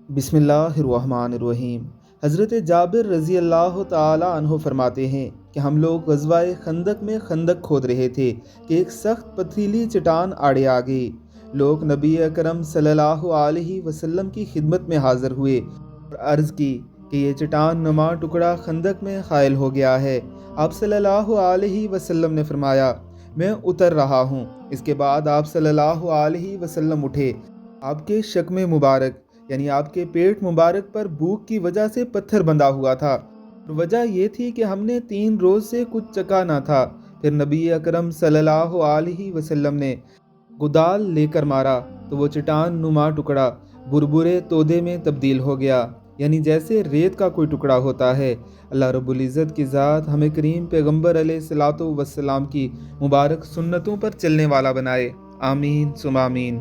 بسم اللہ الرحمن الرحیم۔ حضرت جابر رضی اللہ تعالی عنہ فرماتے ہیں کہ ہم لوگ غزوہ خندق میں خندق کھود رہے تھے کہ ایک سخت پتھریلی چٹان آڑے آ گئی۔ لوگ نبی اکرم صلی اللہ علیہ وسلم کی خدمت میں حاضر ہوئے اور عرض کی کہ یہ چٹان نما ٹکڑا خندق میں حائل ہو گیا ہے۔ آپ صلی اللہ علیہ وسلم نے فرمایا میں اتر رہا ہوں۔ اس کے بعد آپ صلی اللہ علیہ وسلم اٹھے۔ آپ کے شکم مبارک یعنی آپ کے پیٹ مبارک پر بھوک کی وجہ سے پتھر بندھا ہوا تھا، اور وجہ یہ تھی کہ ہم نے 3 روز سے کچھ چکا نہ تھا۔ پھر نبی اکرم صلی اللہ علیہ وسلم نے گدال لے کر مارا تو وہ چٹان نما ٹکڑا بربرے تودے میں تبدیل ہو گیا، یعنی جیسے ریت کا کوئی ٹکڑا ہوتا ہے۔ اللہ رب العزت کی ذات ہمیں کریم پیغمبر علیہ الصلوۃ والسلام کی مبارک سنتوں پر چلنے والا بنائے، آمین ثم آمین۔